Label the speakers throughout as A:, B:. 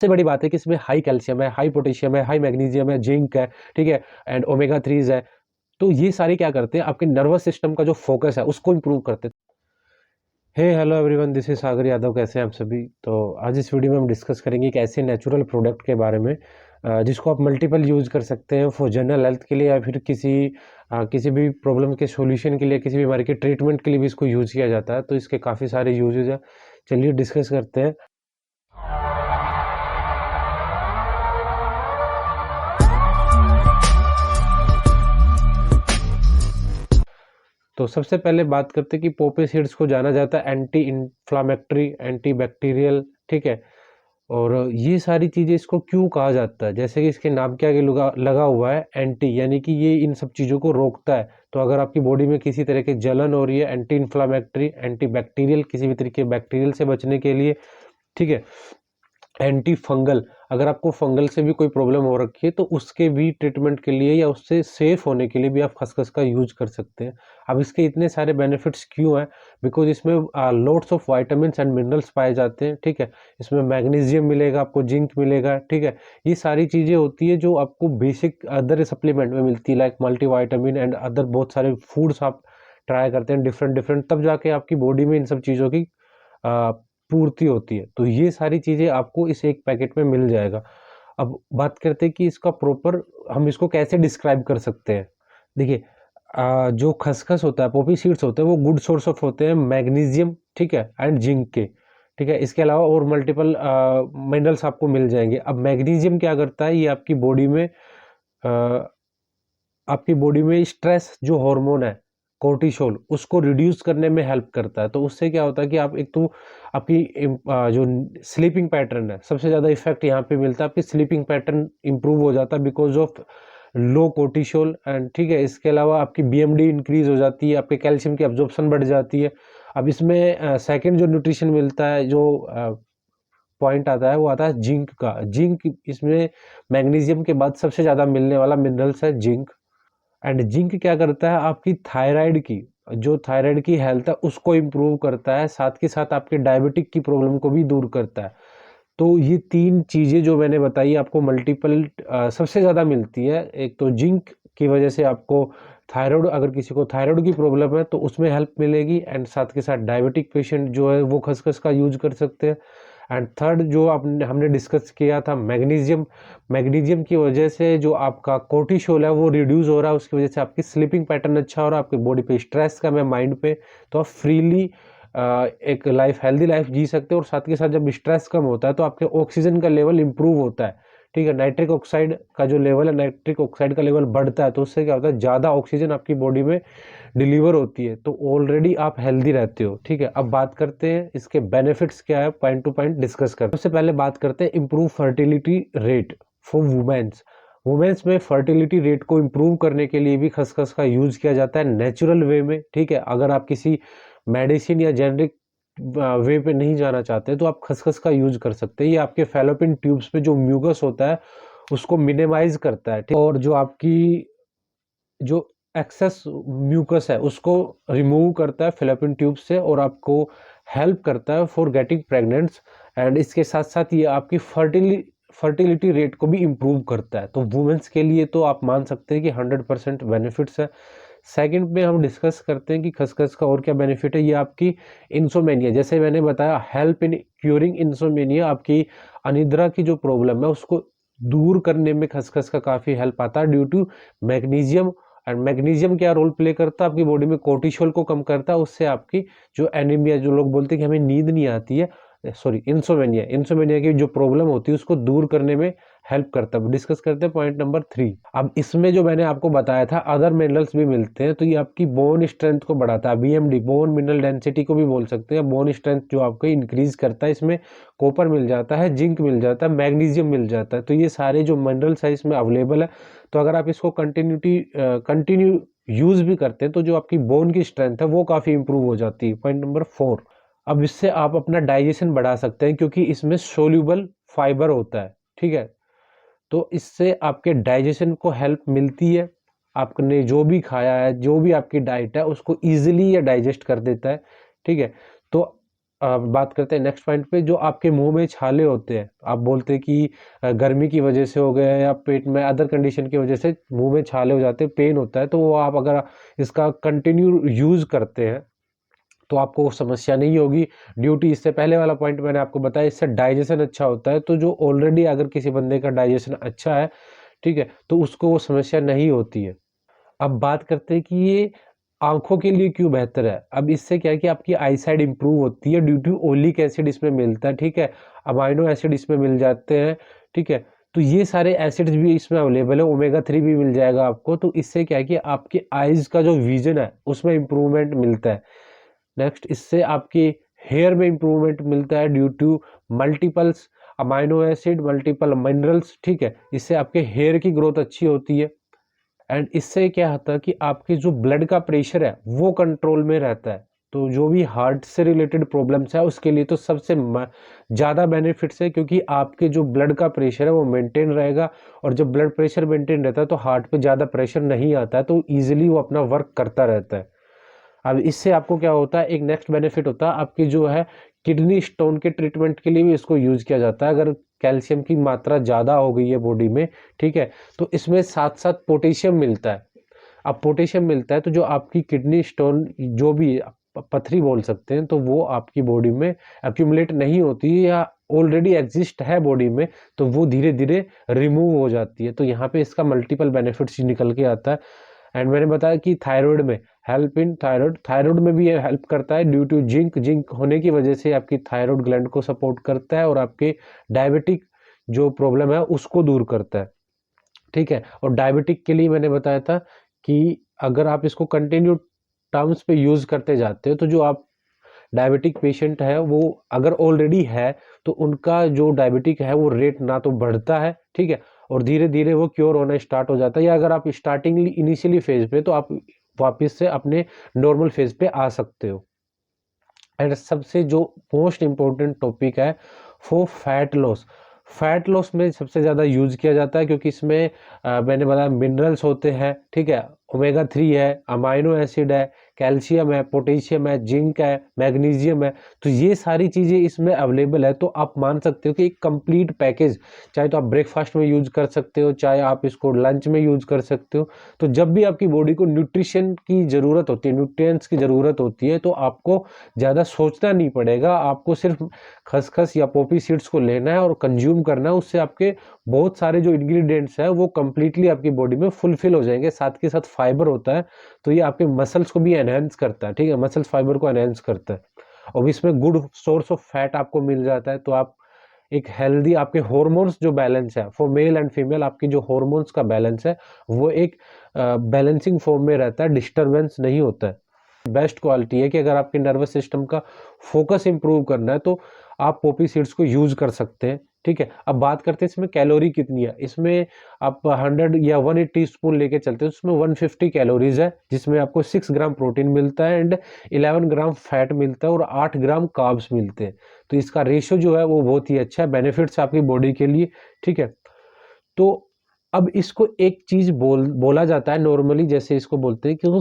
A: सबसे बड़ी बात है कि इसमें हाई कैल्शियम है, हाई पोटेशियम है, हाई मैग्नीशियम है, जिंक है, ठीक है, एंड ओमेगा 3 है। तो ये सारे क्या करते हैं, आपके नर्वस सिस्टम का जो फोकस है उसको इंप्रूव करते हैं। हे हेलो एवरीवन, दिस इज सागर यादव। कैसे हैं आप सभी? तो आज इस वीडियो में हम डिस्कस करेंगे एक ऐसे नेचुरल प्रोडक्ट के बारे में जिसको आप मल्टीपल यूज़ कर सकते हैं फॉर जनरल हेल्थ के लिए, या फिर किसी भी प्रॉब्लम के सॉल्यूशन के लिए, किसी बीमारी के ट्रीटमेंट के लिए भी इसको यूज़ किया जाता है। तो इसके काफ़ी सारे यूजेज हैं। चलिए डिस्कस करते हैं। तो सबसे पहले बात करते हैं कि पोपी सीड्स को जाना जाता है एंटी इन्फ्लामेटरी, एंटी बैक्टीरियल, ठीक है। और ये सारी चीज़ें इसको क्यों कहा जाता है, जैसे कि इसके नाम के आगे लगा हुआ है एंटी, यानी कि ये इन सब चीज़ों को रोकता है। तो अगर आपकी बॉडी में किसी तरह की जलन हो रही है, एंटी इन्फ्लामेटरी, एंटी बैक्टीरियल, किसी भी तरीके के बैक्टीरियल से बचने के लिए, ठीक है, एंटी फंगल, अगर आपको फंगल से भी कोई प्रॉब्लम हो रखी है तो उसके भी ट्रीटमेंट के लिए या उससे सेफ होने के लिए भी आप खसखस का यूज कर सकते हैं। अब इसके इतने सारे बेनिफिट्स क्यों हैं? बिकॉज इसमें loads of vitamins and minerals पाए जाते हैं, ठीक है। इसमें मैग्नीशियम मिलेगा आपको, जिंक मिलेगा, ठीक है। ये सारी चीज़ें होती है जो आपको बेसिक अदर सप्लीमेंट में मिलती है, लाइक मल्टीवाइटामिन एंड अदर बहुत सारे फूड्स आप ट्राई करते हैं डिफरेंट डिफरेंट, तब जाके आपकी बॉडी में इन सब चीज़ों की पूर्ति होती है। तो ये सारी चीज़ें आपको इस एक पैकेट में मिल जाएगा। अब बात करते हैं कि इसका प्रॉपर हम इसको कैसे डिस्क्राइब कर सकते हैं। देखिए, जो खसखस होता है, पोपी सीड्स होते हैं, वो गुड सोर्स ऑफ होते हैं मैग्नीशियम, ठीक है, एंड जिंक के, ठीक है। इसके अलावा और मल्टीपल मिनरल्स आपको मिल जाएंगे। अब मैग्नीशियम क्या करता है, ये आपकी बॉडी में स्ट्रेस जो हार्मोन है कोर्टिसोल, उसको रिड्यूस करने में हेल्प करता है। तो उससे क्या होता है कि आप एक तो आपकी जो स्लीपिंग पैटर्न है, सबसे ज़्यादा इफेक्ट यहाँ पे मिलता है, आपकी स्लीपिंग पैटर्न इंप्रूव हो जाता है because of low cortisol, and ठीक है, इसके अलावा आपकी बीएमडी इंक्रीज हो जाती है, आपके कैल्शियम की अब्जॉर्प्शन बढ़ जाती है। अब इसमें सेकंड जो न्यूट्रिशन मिलता है, जो पॉइंट आता है, वो आता है जिंक का। जिंक इसमें मैग्नीशियम के बाद सबसे ज़्यादा मिलने वाला मिनरल्स है जिंक। एंड जिंक क्या करता है, आपकी थायराइड की हेल्थ है उसको इम्प्रूव करता है, साथ के साथ आपके डायबिटिक की प्रॉब्लम को भी दूर करता है। तो ये तीन चीज़ें जो मैंने बताई आपको मल्टीपल सबसे ज़्यादा मिलती है। एक तो जिंक की वजह से आपको थायराइड, अगर किसी को थायराइड की प्रॉब्लम है तो उसमें हेल्प मिलेगी, एंड साथ के साथ डायबिटिक पेशेंट जो है वो खसखस का यूज कर सकते हैं। एंड थर्ड जो हमने डिस्कस किया था मैग्नीशियम, मैग्नीशियम की वजह से जो आपका कोर्टिसोल है वो रिड्यूस हो रहा है, उसकी वजह से आपकी स्लीपिंग पैटर्न अच्छा हो रहा है, आपकी बॉडी पे स्ट्रेस कम है, माइंड पे, तो आप फ्रीली एक हेल्दी लाइफ जी सकते हो। और साथ के साथ जब स्ट्रेस कम होता है तो आपके ऑक्सीजन का लेवल इंप्रूव होता है, ठीक है। नाइट्रिक ऑक्साइड का जो लेवल है, नाइट्रिक ऑक्साइड का लेवल बढ़ता है, तो उससे क्या होता है, ज़्यादा ऑक्सीजन आपकी बॉडी में डिलीवर होती है, तो ऑलरेडी आप हेल्दी रहते हो, ठीक है। अब बात करते हैं इसके बेनिफिट्स क्या है, पॉइंट टू पॉइंट डिस्कस करते हैं। सबसे पहले बात करते हैं improve fertility rate for womens. Womens में फर्टिलिटी रेट को इम्प्रूव करने के लिए भी खसखस का यूज किया जाता है नेचुरल वे में, ठीक है। अगर आप किसी मेडिसिन या जेनरिक वे पे नहीं जाना चाहते तो आप खसखस का यूज कर सकते हैं। ये आपके फैलोपियन ट्यूब्स पे जो म्यूकस होता है उसको मिनिमाइज करता है, ठीक? और जो आपकी जो एक्सेस म्यूकस है उसको रिमूव करता है फैलोपियन ट्यूब से, और आपको हेल्प करता है फॉर गेटिंग प्रेग्नेंट्स। एंड इसके साथ साथ ये आपकी फर्टिलिटी रेट को भी इम्प्रूव करता है। तो वुमेन्स के लिए तो आप मान सकते हैं कि 100% बेनिफिट्स है। सेकंड में हम डिस्कस करते हैं कि खसखस का और क्या बेनिफिट है। ये आपकी इंसोमेनिया, जैसे मैंने बताया, हेल्प इन क्यूरिंग इंसोमेनिया, आपकी अनिद्रा की जो प्रॉब्लम है उसको दूर करने में खसखस का काफ़ी हेल्प आता है due to magnesium. And magnesium क्या रोल प्ले करता है, आपकी बॉडी में कोर्टिसोल को कम करता है, उससे आपकी जो एनीमिया, जो लोग बोलते हैं कि हमें नींद नहीं आती है, सॉरी इंसोमेनिया की जो प्रॉब्लम होती है उसको दूर करने में हेल्प करता है। डिस्कस करते हैं पॉइंट नंबर 3। अब इसमें जो मैंने आपको बताया था अदर मिनरल्स भी मिलते हैं, तो ये आपकी बोन स्ट्रेंथ को बढ़ाता है, बीएमडी, बोन मिनरल डेंसिटी को भी बोल सकते हैं, बोन स्ट्रेंथ जो आपको इंक्रीज करता है। इसमें कॉपर मिल जाता है, जिंक मिल जाता है, मैग्नीशियम मिल जाता है, तो ये सारे जो मिनरल्स है इसमें अवेलेबल है। तो अगर आप इसको कंटिन्यू यूज भी करते हैं तो जो आपकी बोन की स्ट्रेंथ है वो काफ़ी इंप्रूव हो जाती है। पॉइंट नंबर 4, अब इससे आप अपना डाइजेशन बढ़ा सकते हैं क्योंकि इसमें सोल्यूबल फाइबर होता है, ठीक है। तो इससे आपके डाइजेशन को हेल्प मिलती है, आपने जो भी खाया है, जो भी आपकी डाइट है उसको ईजिली ये डाइजेस्ट कर देता है, ठीक है। तो बात करते हैं नेक्स्ट पॉइंट पे, जो आपके मुंह में छाले होते हैं, आप बोलते हैं कि गर्मी की वजह से हो गया या पेट में अदर कंडीशन की वजह से मुंह में छाले हो जाते हैं, पेन होता है, तो वो आप अगर इसका कंटिन्यू यूज करते हैं तो आपको वो समस्या नहीं होगी। ड्यूटी इससे पहले वाला पॉइंट मैंने आपको बताया, इससे डाइजेशन अच्छा होता है, तो जो ऑलरेडी अगर किसी बंदे का डाइजेशन अच्छा है, ठीक है, तो उसको वो समस्या नहीं होती है। अब बात करते हैं कि ये आंखों के लिए क्यों बेहतर है। अब इससे क्या है कि आपकी आई साइड इंप्रूव होती है ड्यू टू ओलिक एसिड इसमें मिलता है, ठीक है, अमाइनो एसिड इसमें मिल जाते हैं, ठीक है, तो ये सारे एसिड्स भी इसमें अवेलेबल है, ओमेगा 3 भी मिल जाएगा आपको, तो इससे क्या है कि आपकी आईज का जो विजन है उसमें इंप्रूवमेंट मिलता है। नेक्स्ट, इससे आपकी हेयर में इंप्रूवमेंट मिलता है due to multiples amino acid, multiple minerals, ठीक है, इससे आपके हेयर की ग्रोथ अच्छी होती है। एंड इससे क्या होता है कि आपके जो ब्लड का प्रेशर है वो कंट्रोल में रहता है, तो जो भी हार्ट से रिलेटेड प्रॉब्लम्स है उसके लिए तो सबसे ज़्यादा बेनिफिट्स है, क्योंकि आपके जो ब्लड का प्रेशर है वो मेंटेन रहेगा, और जब ब्लड प्रेशर मेंटेन रहता है तो हार्ट पे ज़्यादा प्रेशर नहीं आता है, तो ईजिली वो अपना वर्क करता रहता है। अब इससे आपको क्या होता है, एक नेक्स्ट बेनिफिट होता है आपकी जो है किडनी स्टोन के ट्रीटमेंट के लिए भी इसको यूज किया जाता है। अगर कैल्शियम की मात्रा ज़्यादा हो गई है बॉडी में, ठीक है, तो इसमें साथ साथ पोटेशियम मिलता है। अब पोटेशियम मिलता है तो जो आपकी किडनी स्टोन, जो भी पथरी बोल सकते हैं, तो वो आपकी बॉडी में एक्यूमुलेट नहीं होती है, या ऑलरेडी एग्जिस्ट है बॉडी में, तो वो धीरे धीरे रिमूव हो जाती है। तो यहाँ पे इसका मल्टीपल बेनिफिट्स निकल के आता है। एंड मैंने बताया कि थायराइड में हेल्प इन थायराइड में भी ये हेल्प करता है ड्यू टू जिंक होने की वजह से आपकी थायराइड ग्लैंड को सपोर्ट करता है, और आपके डायबिटिक जो प्रॉब्लम है उसको दूर करता है, ठीक है। और डायबिटिक के लिए मैंने बताया था कि अगर आप इसको कंटिन्यू टर्म्स पे यूज करते जाते हो, तो जो आप डायबिटिक पेशेंट है वो अगर ऑलरेडी है, तो उनका जो डायबिटिक है वो रेट ना तो बढ़ता है, ठीक है, और धीरे धीरे वो क्योर होना स्टार्ट हो जाता है, या अगर आप स्टार्टिंग इनिशियली फेज पे, तो आप वापस से अपने नॉर्मल फेज पे आ सकते हो। एंड सबसे जो मोस्ट इम्पोर्टेंट टॉपिक है वो फैट लॉस। फैट लॉस में सबसे ज़्यादा यूज किया जाता है, क्योंकि इसमें मैंने बताया मिनरल्स होते हैं, ठीक है, ओमेगा 3 है, अमाइनो एसिड है, कैल्शियम है, पोटेशियम है, जिंक है, मैग्नीशियम है, तो ये सारी चीज़ें इसमें अवेलेबल है। तो आप मान सकते हो कि एक कंप्लीट पैकेज, चाहे तो आप ब्रेकफास्ट में यूज कर सकते हो, चाहे आप इसको लंच में यूज कर सकते हो। तो जब भी आपकी बॉडी को न्यूट्रिशन की ज़रूरत होती है, न्यूट्रिएंट्स की ज़रूरत होती है, तो आपको ज़्यादा सोचना नहीं पड़ेगा, आपको सिर्फ खसखस या पोपी सीड्स को लेना है और कंज्यूम करना है। उससे आपके बहुत सारे जो इंग्रेडिएंट्स हैं वो कंप्लीटली आपकी बॉडी में फुलफिल हो जाएंगे। साथ के साथ फाइबर होता है, तो ये आपके मसल्स को भी एनहेंस करता है, ठीक है, मसल्स फाइबर को एनहेंस करता है, और इसमें गुड सोर्स ऑफ फैट आपको मिल जाता है। तो आप एक हेल्दी, आपके हॉर्मोन्स जो बैलेंस है फॉर मेल एंड फीमेल, आपकी जो हॉर्मोन्स का बैलेंस है वो एक बैलेंसिंग फॉर्म में रहता है, डिस्टरबेंस नहीं होता है। बेस्ट क्वालिटी है कि अगर आपके नर्वस सिस्टम का फोकस इंप्रूव करना है तो आप पोपी सीड्स को यूज कर सकते हैं, ठीक है। अब बात करते हैं इसमें कैलोरी कितनी है। इसमें आप 100 या 180 स्पून लेके चलते हैं, उसमें 150 कैलोरीज है, जिसमें आपको 6 ग्राम प्रोटीन मिलता है एंड 11 ग्राम फैट मिलता है और 8 ग्राम कार्ब्स मिलते हैं। तो इसका रेशियो जो है वो बहुत ही अच्छा है, बेनिफिट्स आपकी बॉडी के लिए, ठीक है। तो अब इसको एक चीज बोला जाता है नॉर्मली, जैसे इसको बोलते हैं कि वो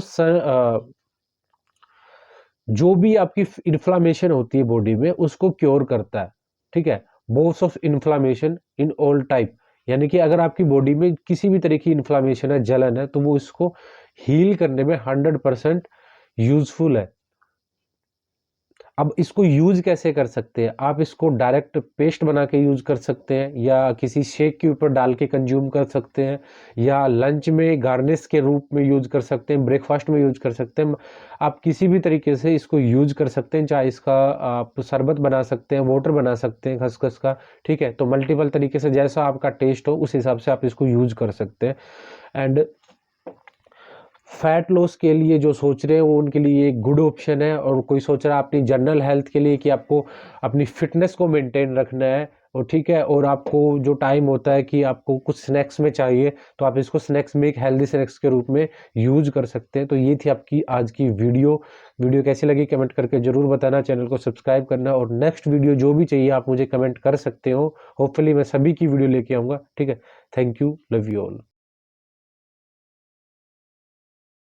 A: जो भी आपकी इन्फ्लामेशन होती है बॉडी में उसको क्योर करता है, ठीक है, both of inflammation in all type, यानी कि अगर आपकी बॉडी में किसी भी तरह की इन्फ्लामेशन है, जलन है, तो वो इसको हील करने में 100% यूजफुल है। अब इसको यूज कैसे कर सकते हैं, आप इसको डायरेक्ट पेस्ट बना के यूज कर सकते हैं, या किसी शेक के ऊपर डाल के कंज्यूम कर सकते हैं, या लंच में गार्निश के रूप में यूज कर सकते हैं, ब्रेकफास्ट में यूज कर सकते हैं। आप किसी भी तरीके से इसको यूज कर सकते हैं, चाहे इसका आप शरबत बना सकते हैं, वाटर बना सकते हैं खसखस का, ठीक है। तो मल्टीपल तरीके से जैसा आपका टेस्ट हो उस हिसाब से आप इसको यूज कर सकते हैं। एंड फैट लॉस के लिए जो सोच रहे हैं वो उनके लिए एक गुड ऑप्शन है, और कोई सोच रहा है अपनी जनरल हेल्थ के लिए कि आपको अपनी फिटनेस को मेंटेन रखना है, और ठीक है, और आपको जो टाइम होता है कि आपको कुछ स्नैक्स में चाहिए, तो आप इसको स्नैक्स में एक हेल्दी स्नैक्स के रूप में यूज कर सकते हैं। तो ये थी आपकी आज की वीडियो कैसी लगी कमेंट करके जरूर बताना, चैनल को सब्सक्राइब करना, और नेक्स्ट वीडियो जो भी चाहिए आप मुझे कमेंट कर सकते हो। होपफुली मैं सभी की वीडियो लेके आऊँगा, ठीक है। Thank you, love you all.